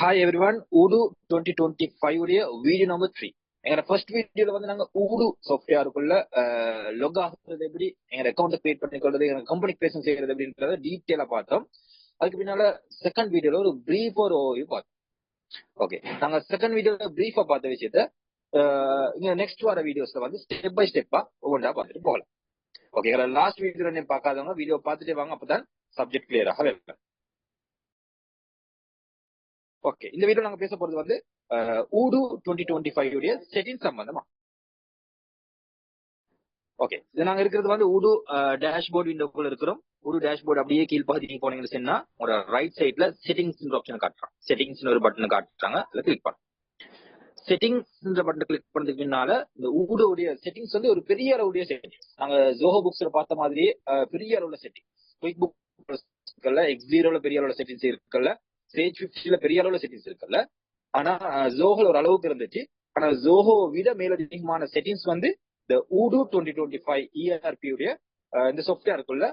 Hi everyone, Udu 2025 உடைய video number 3. எங்க first வீடியோல வந்து நாங்க Udu சாஃப்ட்வேருக்குள்ள லொக் ஆகுறது எப்படி, எங்க அக்கௌண்ட் கிரியேட் பண்ணிக்கிறது, எங்க கம்பெனி கிரியேஷன் செய்யறது எப்படின்றத டீடைலா பார்த்தோம். அதுக்கு பின்னால செகண்ட் வீடியோல ஒரு பிரீஃப் ஒரு ஓவர்வியூ பார்த்தோம். ஓகே, நாங்க செகண்ட் வீடியோல பிரீஃபா பார்த்த விஷயத்த இங்க நெக்ஸ்ட் வர வீடியோஸ்ல வந்து ஸ்டெப் பை ஸ்டெப்பா ஒவ்வொன்றா பார்த்துட்டு போகலாம். ஓகே, லாஸ்ட் வீடியோல நீங்க பார்க்காதவங்க வீடியோ பார்த்துட்டே வாங்க, அப்பதான் சப்ஜெக்ட் கிளியராக இருக்கும். ஓகே, இந்த வீடியோ நாங்க பேச போறது வந்து Udu 2025 உடைய செட்டிங் சம்பந்தமா. ஓகே, இது நாங்க இருக்கிறது வந்து Udu டேஷ்போர்ட் விண்டோக்குள்ள இருக்கிறோம். Udu டேஷ்போர்ட் அப்படியே கீழ்பாதி நீங்க போனீங்கன்னு சொன்னா ஒரு ரைட் சைட்ல செட்டிங்ஸ் ஆப்ஷன் காட்டுறாங்க. செட்டிங்ஸ் ஒரு பட்டன் காட்டுறாங்க, அதுல கிளிக் பண்ணுங்க. செட்டிங்ஸ் பட்டன் கிளிக் பண்ணதுக்கு பின்னால இந்த Udu உடைய செட்டிங்ஸ் வந்து ஒரு பெரிய அளவுடைய செட்டிங்ஸ். நாங்க ஜோஹோ புக்ஸ்ல பார்த்த மாதிரி பெரிய அளவுல செட்டிங்ஸ். குயிக் புக் இருக்குல்ல, X0ல பெரிய அளவுல செட்டிங்ஸ் இருக்குல்ல, Sage 50ல பெரிய அளவுல செட்டிங்ஸ் இருக்குல்ல. ஆனா ஜோஹோ ஒரு அளவுக்கு இருந்துச்சு. ஆனா ஜோஹோ விட மேலதிகமான செட்டிங்ஸ் வந்து இந்த Udu 2025 ERP உடைய இந்த சாஃப்ட்வேருக்குள்ள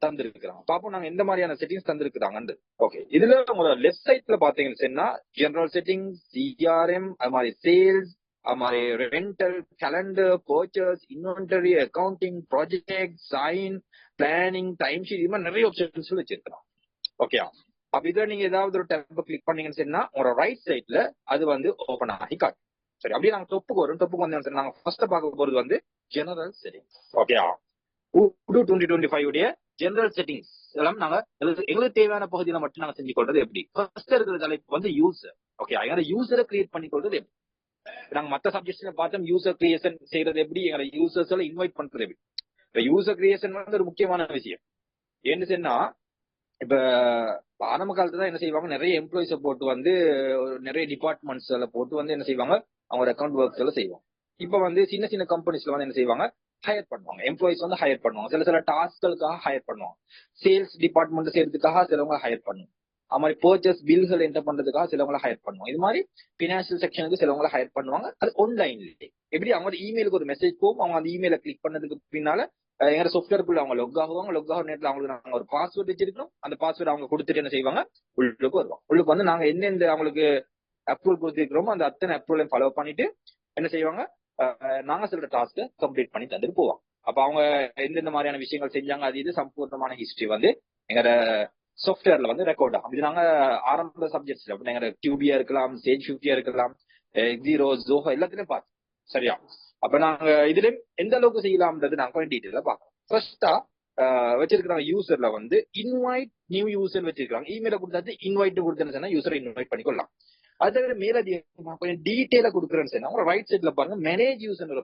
தந்திருக்கிறாங்க. பாப்போம் நாங்க எந்த மாதிரியான செட்டிங்ஸ் தந்திருக்கிறாங்க. ஓகே, இதுல உங்களோட லெஃப்ட் சைட்ல பாத்தீங்கன்னு சொன்னா ஜெனரல் செட்டிங்ஸ், CRM, அது மாதிரி சேல்ஸ், அது மாதிரி rental, calendar, purchase, inventory, accounting, project, sign, planning, time sheet, இது மாதிரி நிறைய ஆப்ஷன்ஸ் வச்சிருக்கிறோம். ஓகே, அப்ப இதுல நீங்க ஏதாவது ஒரு டேப் கிளிக் பண்ணீங்கன்னு சொன்னா உங்களோட ரைட் சைட்ல அது வந்து ஓபன் ஆகி காட்டும். சரி, அப்படியே நாங்க டொப்புக்கு வரும். டொப்புக்கு வந்து நாங்க ஃபர்ஸ்ட் பார்க்க போறது வந்து ஜெனரல் செட்டிங்ஸ். ஓகே, Udu 2025 உடைய ஜெனரல் செட்டிங்ஸ் எல்லாம் நாங்க எங்களுக்கு தேவையான பகுதியில மட்டும் நாங்க செஞ்சு கொள்றது எப்படி. ஃபர்ஸ்ட் இருக்கிற தலைப்பு வந்து யூசர். ஓகே, எங்க யூசரை கிரியேட் பண்ணி கொள்றது எப்படி. நாங்க மத்த சப்ஜெக்ட்ஸ்ல பார்த்தோம் யூசர் கிரியேஷன் செய்யறது எப்படி, எங்க யூசர்ஸ் எல்லாம் இன்வைட் பண்றது எப்படி. இப்ப யூசர் கிரியேஷன் வந்து ஒரு முக்கியமான விஷயம். ஏன்னு சொன்னா இப்ப ஆரம்ப காலத்துல தான் என்ன செய்வாங்க, நிறைய எம்ப்ளாயிஸ போட்டு வந்து நிறைய டிபார்ட்மெண்ட்ஸ்ல போட்டு வந்து என்ன செய்வாங்க, அவங்க அக்கௌண்ட் ஒர்க்ஸ் எல்லாம் செய்வாங்க. இப்ப வந்து சின்ன சின்ன கம்பெனிஸ்ல வந்து என்ன செய்வாங்க, ஹையர் பண்ணுவாங்க. எம்ப்ளாயிஸ் வந்து ஹையர் பண்ணுவாங்க. சில டாஸ்களுக்காக ஹையர் பண்ணுவாங்க. சேல்ஸ் டிபார்ட்மெண்ட் செய்யறதுக்காக சிலவங்க ஹையர் பண்ணுவாங்க. அது மாதிரி பர்ச்சேஸ் பில்கள் என்டர் பண்றதுக்காக சிலவங்களை ஹையர் பண்ணுவாங்க. இது மாதிரி பினான்சியல் செக்ஷனுக்கு சிலவங்களை ஹையர் பண்ணுவாங்க. அது ஆன்லைன்ல எப்படி அவங்களோட இமெயிலுக்கு ஒரு மெசேஜ் போகும். அவங்க அந்த இமெயில கிளிக் பண்ணதுக்கு பின்னால எங்க சாஃப்ட்வேருக்குள்ள அவங்க லொக் ஆகுவாங்க. லொக் ஆகிற நேரத்தில் அவங்களுக்கு நாங்க ஒரு பாஸ்வேர்ட் வச்சிருக்கோம். அந்த பாஸ்வேர்ட் அவங்க கொடுத்துட்டு என்ன செய்வாங்க, உள்ளுக்கு வருவாங்க. உள்ளுக்கு வந்து நாங்க எந்தெந்த அவங்களுக்கு அப்ரூவல் கொடுத்துருக்கிறோமோ அந்த அத்தனை அப்ரூவலையும் ஃபாலோ பண்ணிட்டு என்ன செய்வாங்க, நாங்க சொல்ற டாஸ்க்கை கம்ப்ளீட் பண்ணி தந்துட்டு போவாங்க. அப்ப அவங்க எந்தெந்த மாதிரியான விஷயங்கள் செஞ்சாங்க அது இது சம்பூர்ணமான ஹிஸ்டரி வந்து எங்க சாஃப்ட்வேர்ல வந்து ரெக்கார்ட் ஆகும். இது நாங்க ஆரம்ப சப்ஜெக்ட்ஸ்ல எங்க QBயா இருக்கலாம், Sage 50யா இருக்கலாம், X0, Zoho எல்லாத்துலயும் பார்த்தோம். சரியா, அப்ப நாங்க இதுல எந்த அளவுக்கு செய்யலாம்ன்றது நாங்க கொஞ்சம் டீட்டெயிலா பார்க்கலாம். ஃபர்ஸ்டா வச்சிருக்கிறாங்க யூசர்ல வந்து இன்வைட் நியூ யூசர் வச்சிருக்காங்க. இமெயில கொடுத்தாச்சு இன்வைட் கொடுத்தேன்னு யூசரை இன்வைட் பண்ணிக்கொள்ளலாம். அது தவிர மேலதிகமா கொஞ்சம் டீட்டெயிலா கொடுக்குறேன்னு சொன்னா உங்க ரைட் சைட்ல பாருங்க மேனேஜ் யூசர்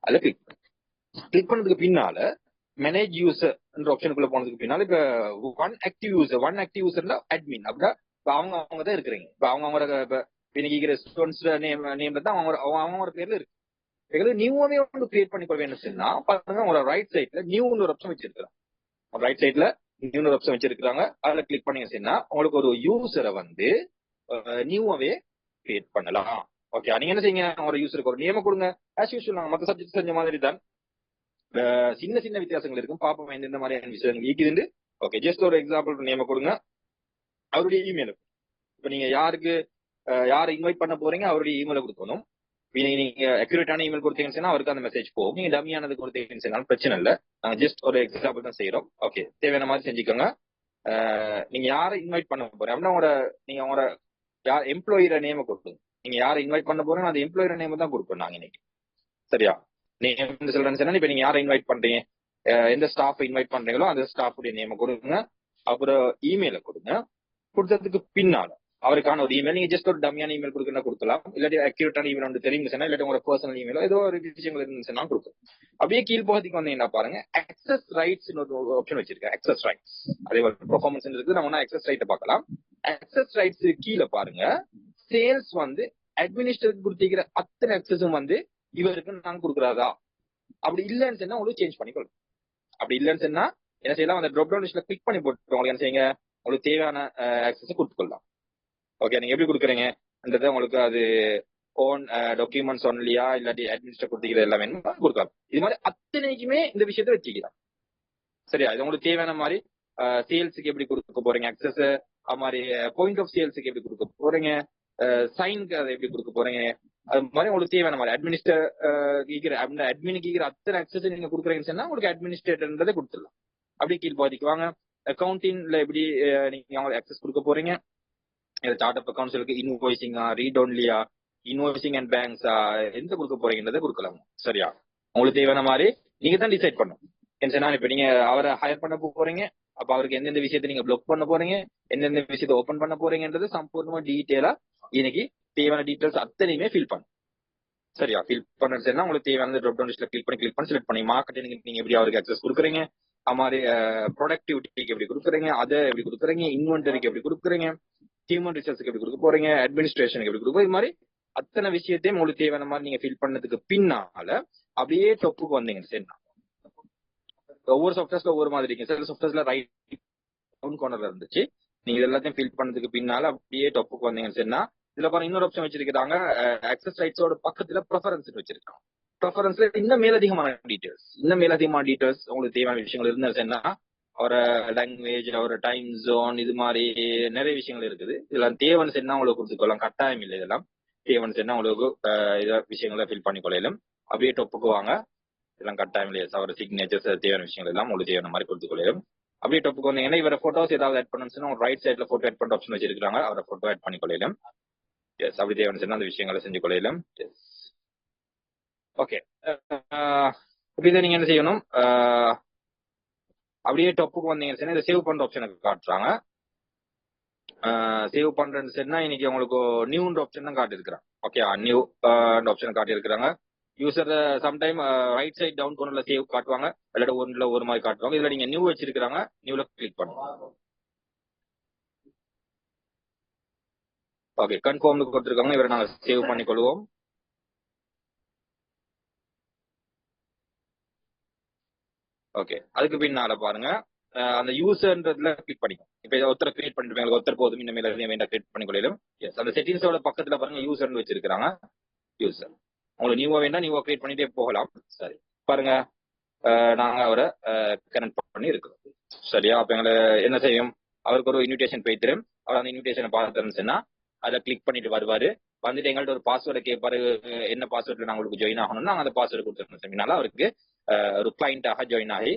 அதுல கிளிக் பண்ணதுக்கு பின்னால மேனேஜ் யூசர் ஆப்ஷனுக்குள்ள போனதுக்கு பின்னால இப்ப ஒன் ஆக்டிவ் யூசர்ல அட்மின் அப்படின்னா அவங்க தான் இருக்கிறீங்க. இப்ப அவங்க இன்னைக்கு ஸ்டூடெண்ட்ஸ் நேம்ல தான் அவங்க பேர்ல இருக்கு. எங்களுக்கு நியூவே ஒன்று கிரியேட் பண்ணி கொள்வேன்னு சொன்னா பாருங்க உங்களோட ரைட் சைட்ல நியூன்னு ஒரு ஆப்ஷன் வச்சிருக்காங்க. ரைட் சைட்ல நியூன்னு ஒரு ஆப்ஷன் வச்சிருக்காங்க. அதுல கிளிக் பண்ணீங்க சொன்னா உங்களுக்கு ஒரு யூசரை வந்து நியூவாவே கிரியேட் பண்ணலாம். ஓகே, நீங்க என்ன செய்யுங்க, ஒரு யூசருக்கு ஒரு நேம கொடுங்க. ஆஸ் யூஸ்வல் நாங்க மற்ற சப்ஜெக்ட் செஞ்ச மாதிரி தான் சின்ன சின்ன வித்தியாசங்கள் இருக்கும். பாப்போம் எந்த மாதிரியான விஷயம் ஈக்குது. ஓகே, ஜஸ்ட் ஒரு எக்ஸாம்பிள் நேம கொடுங்க. அவருடைய இமெயில் இப்ப நீங்க யாரை இன்வைட் பண்ண போறீங்க அவருடைய இமெயில கொடுக்கணும். நீங்க அக்யூரேட்டான இமெயில் கொடுத்தீங்கன்னு அவருக்கு அந்த மெசேஜ் போகும். நீங்க டம்மியானது கொடுத்தீங்கன்னு பிரச்சனை இல்லை. நாங்க ஜஸ்ட் ஒரு எக்ஸாம்பிள் தான் செய்யறோம். ஓகே, தேவையான மாதிரி செஞ்சுக்கோங்க. நீங்க யாரை இன்வைட் பண்ண போறீங்க அப்படின்னா நீங்க உங்களோட எம்ப்ளாயிர நேம கொடுக்கணும். நீங்க யாரை இன்வைட் பண்ண போறீங்க அந்த எம்ப்ளாயிர நேம் தான் கொடுப்போம் நாங்க இன்னைக்கு. சரியா, நீங்க சொல்றேன்னு இப்ப நீங்க யாரை இன்வைட் பண்றீங்க, எந்த ஸ்டாஃப் இன்வைட் பண்றீங்களோ அந்த ஸ்டாஃபுடைய நேம கொடுங்க. அப்புறம் இமெயில கொடுங்க. கொடுத்ததுக்கு பின்னால அவருக்கான ஒரு இமெயில் நீங்க ஜஸ்ட் ஒரு டம்மியான இமெயில் கொடுக்கலாம். இல்லாட்டி அக்யூரேட்டான இமெயில் வந்து தெரியும் இல்லாட்டி உங்க பர்சனல் இமெயிலோ ஏதோ ஒரு விஷயங்கள் இருந்துச்சுன்னா கொடுக்கும். அப்படியே கீழ்பகுதிக்கு வந்து என்ன பாருங்க, அக்சஸ் ரைட்ஸ் ஒரு ஆப்ஷன் வச்சிருக்கேன். அக்சஸ் ரைட்ஸ் அதே ஒரு பெர்ஃபார்மன்ஸ் இருக்கு. நம்ம அக்சஸ் ரைட்டை பார்க்கலாம். அக்சஸ் ரைட்ஸ் கீழே பாருங்க, சேல்ஸ் வந்து அட்மினிஸ்ட்ரேட்டர் கொடுத்திருக்கிற அத்தனை அக்சஸும் வந்து இவருக்கு நாங்க கொடுக்குறாதா. அப்படி இல்லைன்னு சொன்னா உங்களுக்கு சேஞ்ச் பண்ணிக்கொள்ளும். அப்படி இல்லைன்னு சொன்னா என்ன செய்யலாம், அந்த ட்ராப் டவுன் லிஸ்ட்ல கிளிக் பண்ணி போட்டு உங்களுக்கு என்ன செய்யுங்க, உங்களுக்கு தேவையான அக்சஸ் கொடுத்துக்கொள்ளலாம். ஓகே, நீங்க எப்படி கொடுக்குறீங்கன்றது உங்களுக்கு அது ஓன் டாக்குமெண்ட்ஸ் ஒன்லியா இல்லாட்டி அட்மினிஸ்ட்ரேட் கொடுத்துக்கிறது எல்லாமே கொடுக்கலாம். இது மாதிரி அத்தனைக்குமே இந்த விஷயத்த வச்சுக்கலாம். சரியா, இது உங்களுக்கு தேவையான மாதிரி சேல்ஸுக்கு எப்படி கொடுக்க போறீங்க அக்சஸ், அது மாதிரி பாயிண்ட் ஆஃப் சேல்ஸுக்கு எப்படி கொடுக்க போறீங்க, சைனுக்கு அதை எப்படி கொடுக்க போறீங்க, அது மாதிரி உங்களுக்கு தேவையான மாதிரி அட்மினுக்கு அத்தனை அக்சஸ் நீங்க கொடுக்குறீங்கன்னு சொன்னா உங்களுக்கு அட்மினிஸ்ட்ரேட்டர்ன்றதை கொடுத்துடலாம். அப்படி கீழ்பாதிக்கு வாங்க. அக்கௌண்டிங்ல எப்படி நீங்க அவங்களுக்கு அக்சஸ் கொடுக்க போறீங்க, சார்ட் ஆஃப் அக்கௌண்ட்ஸ் இருக்கு, இன்வாய்சிங்கா, ரீட் ஒன்லியா, இன்வாய்சிங் அண்ட் பேங்க்ஸா, எந்த கொடுக்க போறீங்கன்றதை கொடுக்கலாம். சரியா, உங்களுக்கு தேவையான மாதிரி நீங்க தான் டிசைட் பண்ணும். இப்ப நீங்க அவரை ஹையர் பண்ண போறீங்க, அப்ப அவருக்கு எந்தெந்த விஷயத்தை நீங்க பிளாக் பண்ண போறீங்க, எந்தெந்த விஷயத்தை ஓபன் பண்ண போறீங்கன்றது சம்பூர்ணமா டீட்டெயிலா இன்னைக்கு தேவையான டீட்டெயில்ஸ் அத்தனையுமே ஃபில் பண்ணும். சரியா, ஃபில் பண்ணா உங்களுக்கு தேவையான ட்ராப் டவுன் லிஸ்ட்ல கிளிக் பண்ணி செலக்ட் பண்ணி மார்க்கெட்டிங் நீங்க எப்படி அவருக்கு அக்சஸ் கொடுக்குறீங்க, அது மாதிரி ப்ரொடக்டிவிட்டிக்கு எப்படி கொடுக்குறீங்க, அதை எப்படி கொடுக்குறீங்க, இன்வென்டரிக்கு எப்படி கொடுக்குறீங்க, ஹியூமன் ரிசோர்ஸுக்கு எப்படி கொடுக்க போறீங்க, அட்மினிஸ்ட்ரேஷனுக்கு எப்படி கொடுக்க, இது மாதிரி அத்தனை விஷயத்தையும் உங்களுக்கு தேவையான மாதிரி நீங்க ஃபில் பண்ணதுக்கு பின்னால அப்படியே டொப்புக்கு வந்தீங்க. சரி, ஒவ்வொரு சாஃப்ட்வேர்ஸ்ல ஒவ்வொரு மாதிரி இருக்கு. சில சாஃப்ட்வேர்ஸ்ல ரைட் டவுன் கார்னர்ல இருந்துச்சு. நீங்க எல்லாத்தையும் ஃபில் பண்ணதுக்கு பின்னால அப்படியே டொப்புக்கு வந்தீங்கன்னு சொன்னா இதுல பாருங்க இன்னொரு ஆப்ஷன் வச்சிருக்காங்க. அக்சஸ் ரைட்ஸோட பக்கத்துல ப்ரெஃபரன்ஸ் வச்சிருக்காங்க. ப்ரெஃபரன்ஸ்ல இன்னும் மேலதிகமான டீடைல்ஸ் உங்களுக்கு தேவையான விஷயங்கள் இருந்தா ஒரு லாங்குவேஜ், ஒரு டைம் ஜோன், இது மாதிரி நிறைய விஷயங்கள் இருக்குது. இதெல்லாம் தேவைன்னு சொன்னா உங்களுக்கு கொடுத்துக்கொள்ளலாம், கட்டாயம் இல்லை. இதெல்லாம் தேவைன்னு சொன்னா உங்களுக்கு விஷயங்களை ஃபில் பண்ணி கொள்ளலாம். அப்படியே டொப்புக்கு வாங்க. இதெல்லாம் கட்டாயம் இல்லையா, அவர் சிக்னேச்சர்ஸ் தேவையான விஷயங்கள் எல்லாம் உங்களுக்கு தேவையான மாதிரி கொடுத்துக்கொள்ளும். அப்படியே டொப்புக்கு வந்து ஏன்னா இவர போட்டோஸ் ஏதாவது ஆட் பண்ணணும்னா ரைட் சைட்ல போட்டோ ஆட் பண்ண ஆப்ஷன் வச்சிருக்காங்க, அவரை போட்டோ ஆட் பண்ணி கொள்ளலாம். எஸ், அப்படி தேவையான சொன்னா அந்த விஷயங்களை செஞ்சு கொள்ளலாம். Yes, okay. இதை நீங்க என்ன செய்யணும், அப்படியே டொப்புக்கு வந்தீங்கன்னு சொன்னா இதை சேவ் பண்ற ஆப்ஷனுக்கு காட்டுறாங்க. சேவ் பண்றேன்னு சொன்னா இன்னைக்கு உங்களுக்கு நியூ ஆப்ஷன் தான் காட்டிருக்கிறாங்க. ஓகே, நியூ ஆப்ஷன் காட்டியிருக்கிறாங்க. User sometime right side down கோர்னர்ல சேவ் காட்டுவாங்க, இல்லாட்ட ஒன்றுல ஒரு மாதிரி காட்டுவாங்க. இதுல நீங்க நியூ வச்சிருக்காங்க, நியூல கிளிக் பண்ணுங்க. ஓகே, கன்ஃபார்ம் கொடுத்துருக்காங்க. இவரை நாங்க சேவ் பண்ணி கொள்வோம். ஓகே, அதுக்கு பின்னால பாருங்க அந்த யூசர்ன்றதுல கிளிக் பண்ணிக்கும். இப்ப ஒருத்தர் கிரியேட் பண்ணிட்டு ஒருத்தர் போதும் இந்த மேல வேண்டாம் கிரியேட் பண்ணி கொள்ளையிலும். எஸ், அந்த செட்டிங்ஸோட பக்கத்துல பாருங்க யூசர்னு வச்சிருக்காங்க. யூசர் உங்களுக்கு நியூவா வேண்டாம், நியூவா கிரியேட் பண்ணிட்டே போகலாம். சரி, பாருங்க நாங்க அவரை கனெக்ட் பண்ணி இருக்கிறோம். சரியா, அப்ப எங்களை என்ன செய்யும், அவருக்கு ஒரு இன்விடேஷன் போயிட்டு அவர் அந்த இன்விடேஷனை பார்த்துன்னு சொன்னா அதை கிளிக் பண்ணிட்டு வருவாரு. வந்துட்டு எங்கள்ட்ட ஒரு பாஸ்வேர்டை கேட்பாரு, என்ன பாஸ்வேர்ட்ல நான் உங்களுக்கு ஜாயின் ஆகணும்னா நாங்க அந்த பாஸ்வேர்டு கொடுத்துருந்தோம். அவருக்கு ஒரு கிளைண்டாக ஜாயின் ஆகி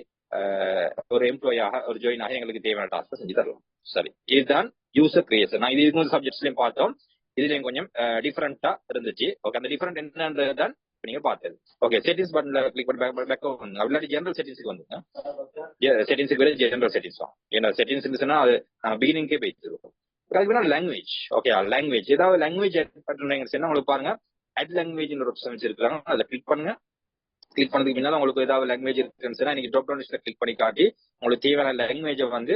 ஒரு எம்ப்ளாயாக ஒரு ஜாயின் ஆகி எங்களுக்கு தேவையான டாஸ்க் செஞ்சு தருவோம். சரி, இதுதான் யூசர் கிரியேஷன். நான் இது சப்ஜெக்ட்ஸ்லயும் பார்த்தோம், இதுலயும் கொஞ்சம் டிஃபரெண்டா இருந்துச்சு. ஓகே, அந்த டிஃபரெண்ட் என்னன்றதுதான் நீங்க பார்த்தது. ஓகே, செட்டிங்ஸ் பட்டன்ல கிளிக் பண்ணி பேக் அப்படி ஜெனரல் செட்டிங்ஸ்க்கு வந்துங்க. செட்டிங்ஸ்க்கு வேற ஜெனரல் செட்டிங்ஸ் தான். ஏன்னா செட்டிங்ஸ் சொன்னா அது பிகினிங்கே போயிட்டு அதுக்கு லாங்குவேஜ். ஓகே, லாங்குவேஜ் ஏதாவது லாங்குவேஜ் பண்றீங்கன்னா உங்களுக்கு பாருங்க அட் லாங்குவேஜ் ஒரு ஆப்ஷன் வச்சிருக்காங்க, அதை கிளிக் பண்ணுங்க. கிளிக் பண்ணதுக்கு பின்னால உங்களுக்கு ஏதாவது லாங்குவேஜ் இருக்குன்னு சொன்னா இன்னைக்கு ட்ராப் டவுன் லிஸ்ட்ல கிளிக் பண்ணி காட்டி உங்களுக்கு தேவையான லாங்குவேஜை வந்து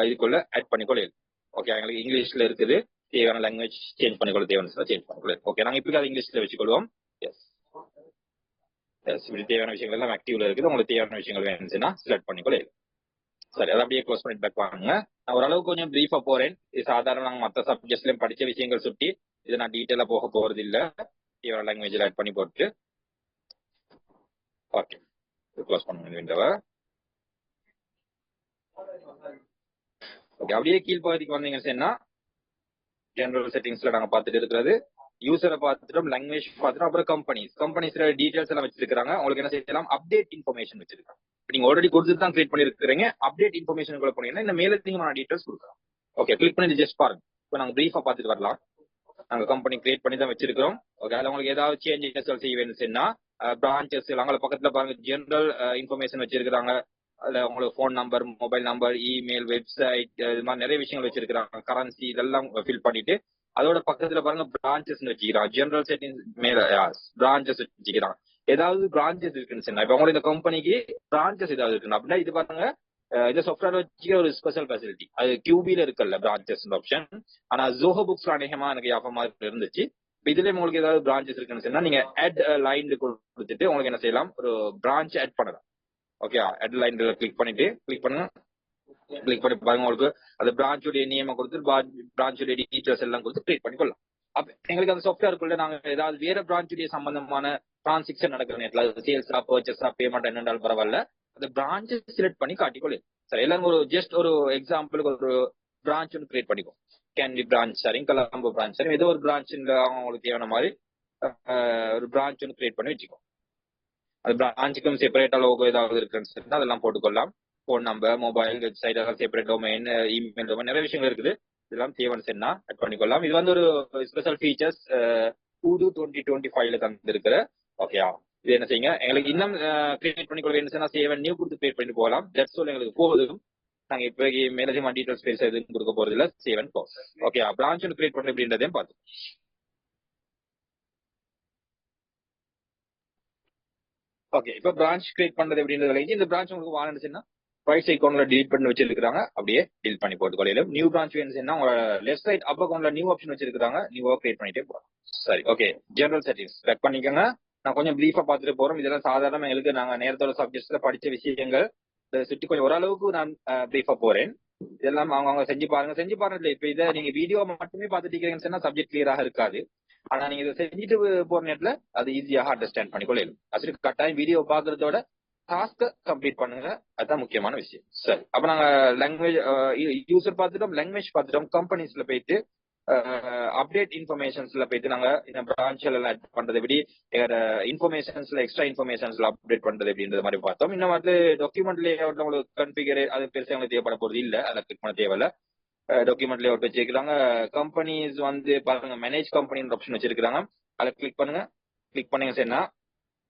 இதுக்குள்ள ஆட் பண்ணிக்கொள்ள. ஓகே, எங்களுக்கு இங்கிலீஷ்ல இருக்குது, தேவையான லாங்குவேஜ் சேஞ்ச் பண்ணிக்கொள்ள தேவையான சேஞ்ச் பண்ணிக்கொள்ள. ஓகே, நாங்க இப்ப அதை இங்கிலீஷ்ல வச்சுக்கொள்வோம். எஸ் எஸ், இப்படி தேவையான விஷயங்கள் எல்லாம் ஆக்டிவ்ல இருக்குது. உங்களுக்கு தேவையான விஷயங்கள் வேணும்னா செலக்ட் பண்ணிக்கொள்ள. சரி, அதை அப்படியே க்ளோஸ் பண்ணிட்டு பேக் வாங்க. நான் ஓரளவுக்கு கொஞ்சம் பிரீஃபா போறேன். இது சாதாரண நாங்க மற்ற சப்ஜெக்ட்ஸ்லயும் படிச்ச விஷயங்கள் சுட்டி இதை நான் டீட்டெயிலா போக போறது இல்ல. தேவையான லாங்குவேஜ்ல ஆட் பண்ணி போட்டு ஓகே க்ளோஸ் பண்ணுங்க விண்டோவை. ஓகே, அப்படியே கீழ்பகுதிக்கு வந்தீங்கன்னா ஜெனரல் செட்டிங்ஸ்ல நாங்க பார்த்துட்டு இருக்கிறது யூசரை பார்த்துட்டோம், லாங்குவேஜ் பார்த்துட்டோம், அப்புறம் கம்பெனிஸ்ல டீடைல்ஸ் எல்லாம் வச்சிருக்காங்க. உங்களுக்கு என்ன செய்யலாம், அப்டேட் இன்ஃபர்மேஷன் வச்சிருக்காங்க. நீங்க ஆல்ரெடி கொடுத்துட்டு தான் கிரியேட் பண்ணிருக்கீங்க. அப்டேட் இன்ஃபர்மேஷன் கூட போனீங்கன்னா இந்த மேலதிகமான டீடைல்ஸ் கொடுக்கலாம். ஓகே, கிளிக் பண்ணி ஜஸ்ட் பாருங்க. இப்போ நாங்க பிரீஃபா பார்த்துட்டு வரலாம். நாங்க கம்பெனி கிரியேட் பண்ணி தான் வச்சிருக்கிறோம். ஓகே, அதுல உங்களுக்கு ஏதாவது சேஞ்சஸ் செய்ய வேணும்னா பிரான்ச்சஸ் அங்கே பக்கத்துல பாருங்க ஜெனரல் இன்ஃபர்மேஷன் வச்சிருக்காங்க. அதுல உங்களுக்கு phone number, mobile number, email, website, இது மாதிரி நிறைய விஷயங்கள் வச்சிருக்காங்க. கரன்சி இதெல்லாம் ஃபில் பண்ணிட்டு அதோட பக்கத்துல பாருங்க பிரான்ச்சஸ் வச்சுக்கிறாங்க. ஜெனரல் செட்டிங்ஸ் மேல பிரான்ச்சஸ் வச்சுக்கிறாங்க. ஏதாவது பிரான்ச்சஸ் இருக்குன்னு சொன்னா இப்ப உங்களுக்கு இந்த கம்பெனிக்கு பிரான்ச்சஸ் ஏதாவது இருக்கு அப்படின்னா இது பாருங்க இந்த சாஃப்ட்வேர் வச்சுக்கிற ஒரு ஸ்பெஷல் ஃபெசிலிட்டி. அது கியூபில இருக்குல்ல பிரான்ச்சஸ் ஆப்ஷன், ஆனா ஜோஹோ புக்ஸ் அநேகமா எனக்கு ஞாபகமா இருந்துச்சு. இதுல உங்களுக்கு ஏதாவது பிரான்ச்சஸ் இருக்குன்னு சொன்னா நீங்க ஆட் லைன் கொடுத்துட்டு உங்களுக்கு என்ன செய்யலாம், ஒரு பிரான்ச் ஆட் பண்ணலாம். ஓகே, ஆட் லைன் கிளிக் பண்ணுங்க. கிளிக் பண்ணி பாருங்க உங்களுக்கு அந்த பிரான்ச்சுடைய நேம் கொடுத்து பிரான்ச்சுடைய டீட்டெயில்ஸ் எல்லாம் கொடுத்து கிரியேட் பண்ணிக்கொள்ளலாம். அப்ப எங்களுக்கு அந்த சாஃப்ட்வேருக்குள்ள நாங்க ஏதாவது வேற பிரான்ச்சுடைய சம்பந்தமான டிரான்சாக்ஷன் நடக்கிற நேரத்தில் சேல்ஸா பர்ச்சேஸா பேமெண்ட் என்னென்றாலும் பரவாயில்ல, அந்த பிரான்ச்சை செலக்ட் பண்ணி காட்டிக்கொள்ளு. சரி, எல்லாரும் ஒரு ஜஸ்ட் ஒரு எக்ஸாம்பிளுக்கு ஒரு பிரான்ச் ஒன்று கிரியேட் பண்ணிக்கோ. கேண்டி பிரான்ச் சரி, கொலம்போ பிரான்ச் சரி, ஏதோ ஒரு பிரான்ச் அவங்களுக்கு தேவையான மாதிரி ஒரு பிரான்ச் ஒன்று கிரியேட் பண்ணி வச்சுக்கோ. அது பிரான்ச்சுக்கும் செப்பரேட்டா லோகோ ஏதாவது இருக்குன்னு அதெல்லாம் போட்டுக்கொள்ளலாம். போன் நம்பர், மொபைல், வெப்சைட், அதெல்லாம் செப்பரேட் டொமைன், இமெயில் டொமைன், நிறைய விஷயங்கள் இருக்குது. இதெல்லாம் தேவைன்னு சொன்னா ஆட் பண்ணிக்கொள்ளலாம். இது வந்து ஒரு ஸ்பெஷல் ஃபீச்சர்ஸ் Odoo 2025 தந்திருக்கிற. ஓகேயா, இது என்ன செய்யுங்க, எங்களுக்கு இன்னும் கிரியேட் பண்ணிக்கொள்ள என்ன சொன்னா சேவ் நியூ கொடுத்து கிரியேட் பண்ணிட்டு போகலாம். தட்ஸ் ஆல், எங்களுக்கு போதும். நாங்க இப்ப மேலதிகமா டீடைல்ஸ் பேச எதுவும் கொடுக்க போறது இல்ல. Save and close. Okay, branch ஒன்று கிரியேட் பண்ண அப்படின்றதையும் பார்த்தோம். ஓகே, இப்ப பிரான்ச் கிரியேட் பண்றது அப்படின்றது இந்த பிரான்ச் உங்களுக்கு வாங்கிச்சுன்னா ரைட் அக்கௌண்ட்ல டிலீட் பண்ணி வச்சிருக்காங்க, அப்படியே டிலீட் பண்ணி போட்டுக்கொள்ளையிலும். நியூ பிரான்ச் வேணும்னா உங்க லெஃப்ட் சைட் அப் அக்கௌண்ட்ல நியூ ஆப்ஷன் வச்சிருக்காங்க, நியூவா கிரியேட் பண்ணிட்டே போறோம். சரி, ஓகே, ஜெனரல் செட்டிங்ஸ் செக் பண்ணிக்கோங்க. நான் கொஞ்சம் பிரீஃபா பார்த்துட்டு போறோம். இதெல்லாம் சாதாரண எங்களுக்கு நாங்க நேரத்தோட சப்ஜெக்ட்ஸ்ல படிச்ச விஷயங்கள் சுற்றி கொஞ்சம் ஓரளவுக்கு நான் பிரீஃபா போறேன். இதெல்லாம் அவங்க செஞ்சு பாருங்க. செஞ்சு பாருங்க. இப்ப இதை நீங்க வீடியோ மட்டுமே பார்த்துட்டு இருக்கீங்கன்னு சொன்னா சப்ஜெக்ட் கிளியராக இருக்காது. ஆனா நீங்க இதை செஞ்சுட்டு போற நேரத்துல அது ஈஸியாக அண்டர்ஸ்டாண்ட் பண்ணிக்கொள்ளலாம். அது கட்டாயம் வீடியோ பாக்குறதோட டாஸ்க கம்ப்ளீட் பண்ணுங்க, அதுதான் முக்கியமான விஷயம். சரி, அப்ப நாங்க லாங்குவேஜ் யூசர் பார்த்துட்டோம், லாங்குவேஜ் பார்த்துட்டோம். கம்பெனிஸ்ல போயிட்டு அப்டேட் இன்ஃபர்மேஷன்ஸ்ல போயிட்டு நாங்க இந்த பிரான்ச்ல எல்லாம் ஆட் பண்றது எப்படி, இன்ஃபர்மேஷன்ஸ்ல எக்ஸ்ட்ரா இன்ஃபர்மேஷன்ஸ்ல அப்டேட் பண்றது அப்படின்ற மாதிரி பார்த்தோம். இன்னும் வந்து டாக்குமெண்ட் லேஅவுட்ல உங்களுக்கு கன்ஃபிகர் அது பெருசாக உங்களுக்கு தேவைப்பட போறது இல்ல, அதை கிளிக் பண்ண தேவையில்ல. டாக்குமெண்ட் லேஅவுட் வச்சிருக்காங்க. கம்பெனிஸ் வந்து பாருங்க, மேனேஜ் கம்பெனின்ற ஆப்ஷன் வச்சிருக்காங்க, அதை கிளிக் பண்ணுங்க. கிளிக் பண்ணீங்க சரினா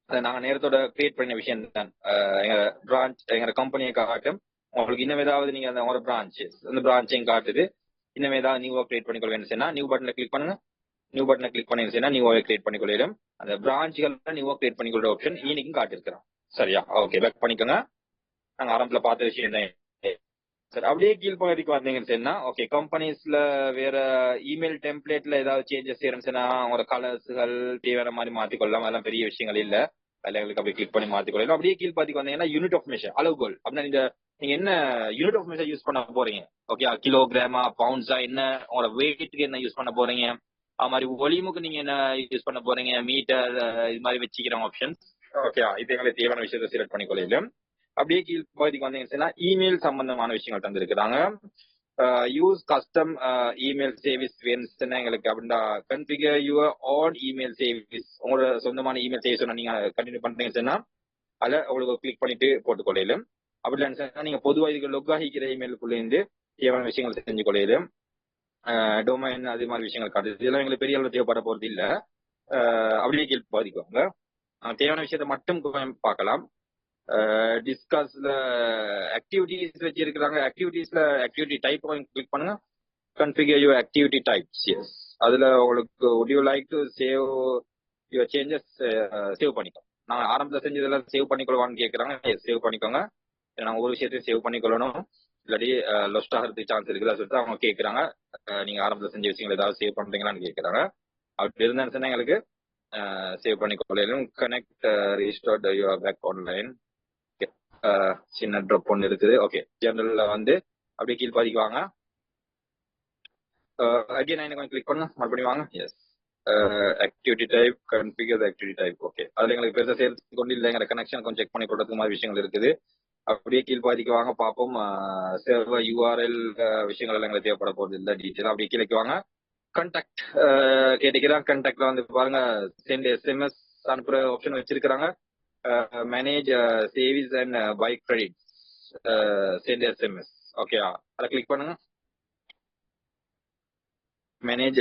அதை நாங்க நேரத்தோட கிரியேட் பண்ண விஷயம் தான். எங்க பிரான்ச் எங்க கம்பெனியை காட்டும். உங்களுக்கு இன்னும் ஏதாவது நீங்க அந்த பிரான்ச் அந்த பிரான்ச்சையும் காட்டுது. இன்னும் ஏதாவது நியூவா கிரியேட் பண்ணிக்கொள்ள வேணும், நியூ பட்டனை கிளிக் பண்ணுங்க. நியூ பட்டனை கிளிக் பண்ணி நியூவாவே கிரியேட் பண்ணிக்கொள்ளும். அந்த பிரான்ச்கள் நியூவா கிரியேட் பண்ணிக்கொள்ள ஆப்ஷன் இன்னைக்கும் காட்டிருக்கிறோம். சரியா, ஓகே, பேக் பண்ணிக்கோங்க. நாங்க ஆரம்பத்துல பார்த்த விஷயம் தான். சரி, அப்படியே கீழ்பகுதிக்கு வந்தீங்கன்னா ஓகே, கம்பெனிஸ்ல வேற இமெயில் டெம்ப்ளேட்ல ஏதாவது சேஞ்சஸ் செய்யறதுன்னா ஒரு கலர்ஸ்கள் தேவையான மாதிரி மாத்திக்கொள்ளலாம். அதெல்லாம் பெரிய விஷயங்கள் இல்ல. அதுல எங்களுக்கு அப்படி கிளிக் பண்ணி மாத்திக்கொள்ளலாம். அப்படியே கீழ்பாதிக்கு வந்தீங்கன்னா யூனிட் ஆஃப் மெஷர், அளவுகோல். அப்படின்னா நீங்க என்ன யூனிட் ஆஃப் மெஷர் யூஸ் பண்ண போறீங்க, ஓகே, கிலோகிராமா, பவுண்ட்ஸா, என்ன உங்களோட வெயிட்டுக்கு என்ன யூஸ் பண்ண போறீங்க, அது மாதிரி ஒலிமுக்கு நீங்க என்ன யூஸ் பண்ண போறீங்க, மீட்டர், இது மாதிரி வச்சுக்கிற ஆப்ஷன்ஸ். ஓகே, இது எங்களுக்கு தேவையான விஷயத்தை செலக்ட் பண்ணிக்கொள்ளலாம். அப்படியே கீழ்பகுதிக்கு வந்தீங்கன்னா இமெயில் சம்பந்தமான விஷயங்கள் தந்திருக்கிறாங்க. யூஸ் கஸ்டம் இமெயில் சர்வீஸ் வேணும்னா எங்களுக்கு அப்படின்னா configure your own email service, உங்களோட சொந்தமான இமெயில் சர்வீஸ் நீங்க கண்டினியூ பண்றீங்கன்னா அதை உங்களுக்கு கிளிக் பண்ணிட்டு போட்டுக்கொள்ளையிலும். அப்படி இல்லைன்னு நீங்க பொதுவாக இதுக்கு லொக் ஆகிக்கிற இமெயிலுக்குள்ள இருந்து தேவையான விஷயங்கள் செஞ்சு கொள்ளையிலும். டொமைன் அது மாதிரி விஷயங்கள் காட்டுது. இதெல்லாம் எங்களுக்கு பெரிய அளவு தேவைப்பட போறது இல்ல. அப்படியே கீழ்பாதிக்குவாங்க. தேவையான விஷயத்த மட்டும் பார்க்கலாம். டிஸ்கஸ்ல ஆக்டிவிட்டிஸ் வச்சிருக்கிறாங்க. ஆக்டிவிட்டிஸ்ல ஆக்டிவிட்டி டைப் கிளிக் பண்ணுங்க. Configure your activity types. Yes, அதுல உங்களுக்கு would you like to save your changes save பண்ணிக்கோ. நான் ஆரம்பத்தில் செஞ்சதெல்லாம் சேவ் பண்ணிக்கொள்வான்னு கேட்கறாங்க. சேவ் பண்ணிக்கோங்க. நாங்க ஒரு விஷயத்தையும் சேவ் பண்ணிக்கொள்ளணும், இல்லாட்டி லொஸ்ட் ஆகிறதுக்கு சான்ஸ் இருக்குதா சொல்லிட்டு அவங்க கேட்கறாங்க. நீங்க ஆரம்பத்தில் செஞ்ச விஷயங்கள் ஏதாவது சேவ் பண்றீங்களான்னு கேட்கறாங்க. அப்படி இருந்தா எங்களுக்கு சேவ் பண்ணிக்கொள்ளணும். Connect restart your back online. சின்ன ட்ராப் ஒன்று இருக்குது. ஓகே, ஜெனரல்ல வந்து அப்படியே கீழ்பாதிக்கு வாங்க. அகைன் நான் கொஞ்சம் கிளிக் பண்ண மறுபடியும் வாங்க. Yes, activity type, configure activity type. Okay, அதுல எங்களுக்கு பெருசாக சேர்த்து கொண்டு இல்லை, எங்க கனெக்ஷன் கொஞ்சம் செக் பண்ணி கொடுறதுக்கு மாதிரி விஷயங்கள் இருக்குது. அப்படியே கீழ்பாதிக்கு வாங்க பார்ப்போம். சர்வர் யூஆர்எல் விஷயங்கள் எல்லாம் எங்களுக்கு தேவைப்பட போறது இல்லை. டீட்டெயில் அப்படியே கீழே வாங்க. கண்டாக்ட் கேட்டுக்கிறாங்க. கண்டாக்ட்ல வந்து பாருங்க, சென்ட் எஸ்எம்எஸ் அனுப்புற ஆப்ஷன் வச்சிருக்கிறாங்க. Manage savings and buy credit, send SMS. Okay, அதை கிளிக் பண்ணுங்க. Manage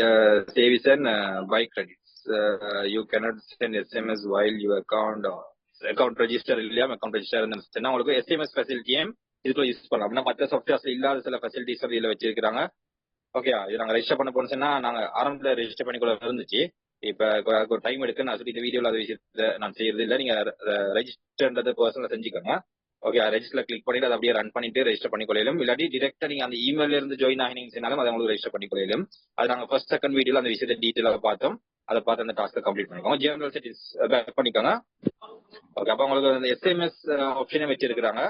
savings and buy credits. You cannot send SMS while your account register இல்லையா, அக்கௌண்ட் ரெஜிஸ்டர் இருந்துச்சுன்னா உங்களுக்கு எஸ்எம்எஸ் ஃபெசிலிட்டியும் இதுக்குள்ள யூஸ் பண்ணலாம். அப்படின்னா மற்ற சாஃப்ட்வேர்ஸ்ல இல்லாத சில ஃபெசிலிட்டிஸ் இதுல வச்சிருக்காங்க. ஓகே, இது நாங்க ரெஜிஸ்டர் பண்ண போனோம்னா நாங்க ஆரம்பத்துல ரெஜிஸ்டர் பண்ணிக்கொள்ள இருந்துச்சு. இப்ப ஒரு டைம் எடுக்கு நான் சொல்லி இந்த வீடியோல அது விஷயத்த நான் செய்யறது இல்லை. நீங்க ரெஜிஸ்டர்ன்றது பர்சனலா செஞ்சுக்கோங்க. ஓகே, ரெஜிஸ்டர்ல கிளிக் பண்ணிட்டு அதை அப்படியே ரன் பண்ணிட்டு ரெஜிஸ்டர் பண்ணிக்கொள்ளும். இல்லாட்டி டிரெக்டா நீங்க அந்த இமெயில இருந்து ஜாயின் ஆகினீங்கன்னாலும் அதை உங்களுக்கு ரெஜிஸ்டர் பண்ணிக்கொள்ளும். அது நாங்க ஃபர்ஸ்ட் செகண்ட் வீடியோல அந்த விஷயத்தை டீட்டெயிலாக பார்த்தோம். அதை பார்த்து அந்த டாஸ்க்கை கம்ப்ளீட் பண்ணிக்கோங்க. ஜெனரல் செட்டிங்ஸ் பேக் பண்ணிக்கோங்க. ஓகே, அப்ப உங்களுக்கு அந்த எஸ்எம்எஸ் ஆப்ஷனே வச்சிருக்கிறாங்க.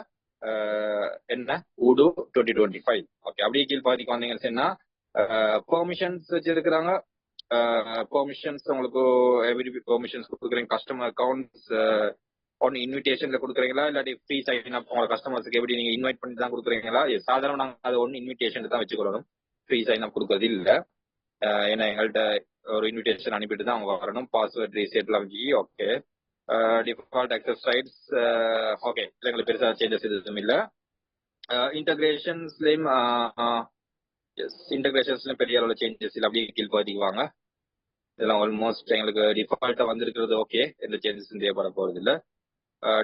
என்ன Odoo 2025. ஓகே, அப்படியே கீழ்பாதிக்கு வந்தீங்கன்னா பெர்மிஷன்ஸ் வச்சிருக்கிறாங்க. பெர்மிஷன்ஸ் உங்களுக்கு எவ்ரி பெர்மிஷன்ஸ் கொடுக்குறீங்க. கஸ்டமர் அக்கௌண்ட்ஸ் ஒன்னு இன்விடேஷன்ல கொடுக்குறீங்களா இல்லாட்டி ஃப்ரீ சைன் அப் உங்க கஸ்டமர்ஸ்க்கு எப்படி நீங்க இன்வைட் பண்ணி தான் கொடுக்குறீங்களா? சாதாரண நாங்க அதை ஒன்னு இன்விடேஷன் தான் வச்சுக்கொள்ளணும், ஃப்ரீ சைன் அப் கொடுக்கறது இல்ல. ஏன்னா எங்கள்கிட்ட ஒரு இன்விடேஷன் அனுப்பிட்டு தான் அவங்க வரணும். பாஸ்வேர்ட் ரீசெட் எல்லாம் okay. Default access rights okay, எங்களுக்கு பெருசா சேஞ்சஸ் எதுவும் இல்ல. இன்டகிரேஷன்ஸ்லயும் இன்டகிரேஷன்ஸ்லயும் பெரிய அளவுல சேஞ்சஸ் இல்லை, அப்படியே கீழ்பாதிக்கு வாங்க. இதெல்லாம் ஆல்மோஸ்ட் எங்களுக்கு டிஃபால்ட்டா வந்திருக்கிறது ஓகே, எந்த சேஞ்சஸும் தேவைப்பட போறது இல்ல.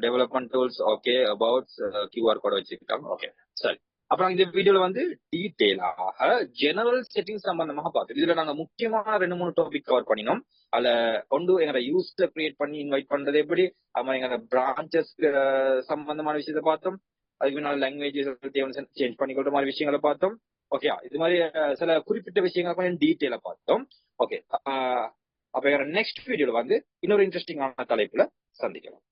Development tools okay, about QR code வச்சுக்கிட்டோம் ஓகே. சரி, அப்புறம் இந்த வீடியோல வந்து டீடைலாக ஜெனரல் செட்டிங்ஸ் சம்பந்தமாக பார்த்தோம். இதுல நாங்க முக்கியமான 2-3 டாபிக் கவர் பண்ணினோம். அதுல கொண்டு எங்களோட யூஸர் கிரியேட் பண்ணி இன்வைட் பண்றது எப்படி, அது எங்களோட பிரான்சஸ் சம்பந்தமான விஷயத்த பார்த்தோம். அதுக்கு முன்னாடி லாங்குவேஜ் சேஞ்ச் பண்ணிக்கொள்ற மாதிரி விஷயங்களை பார்த்தோம். ஓகே, இது மாதிரி சில குறிப்பிட்ட விஷயங்களை கொஞ்சம் டீட்டெயிலா பார்த்தோம். ஓகே, அப்ப நெக்ஸ்ட் வீடியோல வந்து இன்னொரு இன்ட்ரெஸ்டிங்கான தலைப்புல சந்திக்கலாம்.